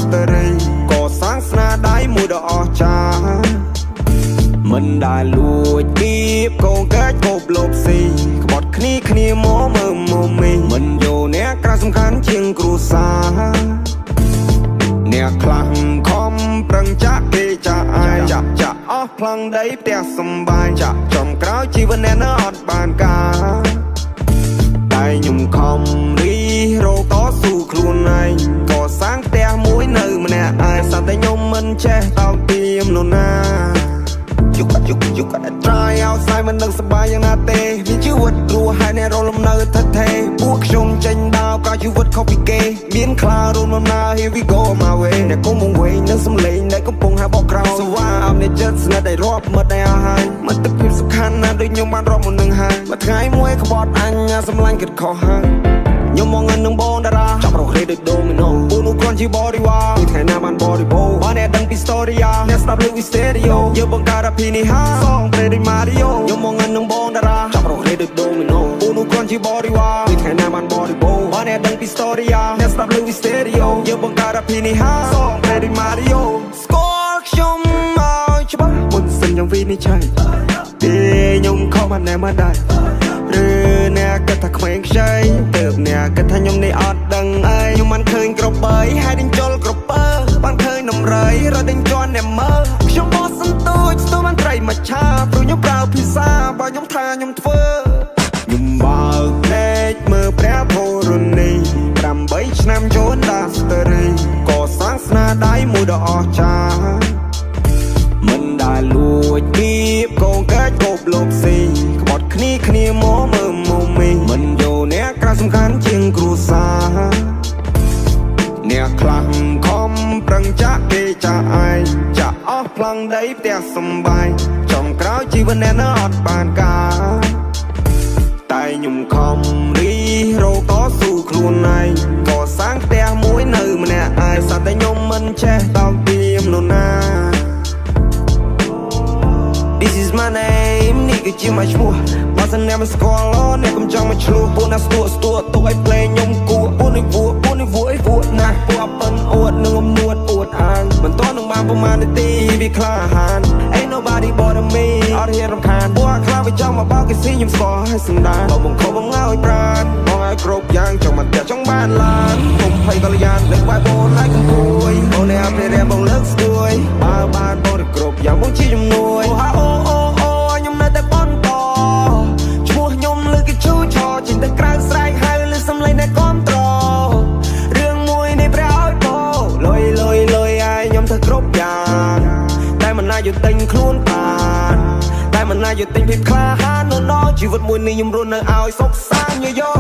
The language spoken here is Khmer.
ស្ទរីក៏សាងស្នាដៃមួយដ៏អស្ចារ្យមិនដែលលួចគៀបកូនកាច់គប់លបស៊ីក្បត់គ្នាមកមើលមកមីមិនយកអ្នកក្រៅសំខាន់ជាងគ្រួសារអ្នកខ្លាំងខំប្រឹងចាក់គេចាក់អាយចាក់អស់ផ្លាំងដីផ្ទះសំបាយចាក់ចំក្រោយជីវិតអ្នកនៅអត់បានការតែខ្ញុំខំរីរោតស៊ូខ្លួនឯងក៏សាងផ្ទះមួយនៅម្នាក់ឯងសត្វតែខ្ញុំមិនចេះតោកទាមនរណាយុគអត់ត្រាយឲ្យស្អីមិននឹងសប្បាយយ៉ាងណាទេមានជីវិតរស់ហើយអ្នករលំនៅថិតថេរពួកខ្ញុំចេញដើរក៏ជីវិតខុសពីគេមានខ្លារូនមកណា Here we go my way អ្នកគុំមកវិញនឹងសំឡេងដែលកំពុងហៅបកក្រោយសវ៉ាអមអ្នកចិត្តស្ងាត់ដែលរាប់មិត្តដែលអស់ហើយមិត្តភាពសំខាន់ណាស់ដូចខ្ញុំបានរាប់មុននឹងហើយមួយថ្ងៃមួយក្បត់អញសម្លាញ់គិតខុសហើយខ្ញុំមកងឹងនឹងបងតារាចាប់រកលេដូចដូមីណូពូនោះគ្រាន់ជាបរិវារពីថ្ងៃណាបានបរិបូរបានអ្នកដឹងពី story អ្នកស្ដាប់លើវីស្តេរីយ៉ូយើងបង្កើតអភិនិហាសងព្រេដូចម៉ារីយ៉ូខ្ញុំមកងឹងនឹងបងតារាចាប់រកលេដូចដូមីណូពូនោះគ្រាន់ជាបរិវារពីថ្ងៃណាបានបរិបូរបានអ្នកដឹងពី story អ្នកស្ដាប់លើវីស្តេរីយ៉ូយើងបង្កើតអភិនិហាសងព្រេដូចម៉ារីយ៉ូស្គាល់ខ្ញុំមកច្បាស់មុនសិនយ៉ាងវិនិច្ឆ័យទេខ្ញុំខំបានណែមកដែរឬអ្នកគិតថាក្មេងខ្ចីទៅអ្នកគិតថាខ្ញុំនេះអត់ដឹងអីខ្ញុំមិនឃើញក្របីហើយដេញចូលក្រពើបានឃើញនំរៃរត់ដេញជន់អ្នកមើលខ្ញុំបោះសន្ទូចស្ទូបានត្រីមកឆាព្រោះខ្ញុំប្រើភាសាបើខ្ញុំថាខ្ញុំធ្វើខ្ញុំបើកភ្នែកមើលព្រះធរណី8ឆ្នាំចូលដាស្ទរីក៏សាងស្នាដៃមួយដ៏អស្ចារ្យមិនដែលលួចគៀបកូនកាច់គប់លបស៊ីក្បត់គ្នាមកមើលមកមីមិនយកអ្នកក្រៅសំខាន់ជាងគ្រួសារអ្នកខ្លាំងខំប្រឹងចាក់គេចាក់ឯងចាក់អស់ផ្លាំងដីផ្ទះសំបាយចំក្រោយជីវិតអ្នកនៅអត់បានការតែខ្ញុំខំរីរោតស៊ូខ្លួនឯងក៏សាងផ្ទះមួយនៅម្នាក់ឯងសត្វតែខ្ញុំមិនចេះតោកទាមនរណាThis is my name នេះគឺជាមកឈ្មោះបើសិនអ្នកមិនស្គាល់អ្នកកុំចង់មកឆ្លោះពួកណាស្ទួទុកឲ្យភ្លេងខ្ញុំគួរពួកនេះវួរណាស់ពួកប៉ិនអួតនឹងអំនួតអួតអាងមិនតនឹងបានប្រមាណនាទីវាក្លាហាន Ain't nobody but me អត់ហ៊ានរំខានពួកខ្លាវាចង់មកបោកគេស៊ីខ្ញុំស្គាល់ហើយសម្ដានបងខំបងឲ្យប្រានបងឲ្យគ្រប់យ៉ាងចង់មកតែចង់បានឡានខ្ញុំភ័យកល្យានលើកបែបបងឲ្យកំពួយបងនេះអាប់រៀបបងលើកស្ទួយបើបានបងទៅគ្រប់យ៉ាងបងជាជំនួយខ្ញុំនៅតែប៉ុនតឈ្មោះខ្ញុំលើគេឈូឆោចេញទៅក្រៅស្រែកហៅលើសំឡេងអ្នកគាំទ្ររឿងមួយនេះព្រះឲ្យបោលុយឲ្យខ្ញុំធ្វើគ្រប់យ៉ាងតែមិនណាយកទិញខ្លួនបានតែមិនណាយកទិញភាពក្លាហាននៅដល់ជីវិតមួយនេះខ្ញុំរស់នៅឲ្យសុខសាន្តយោ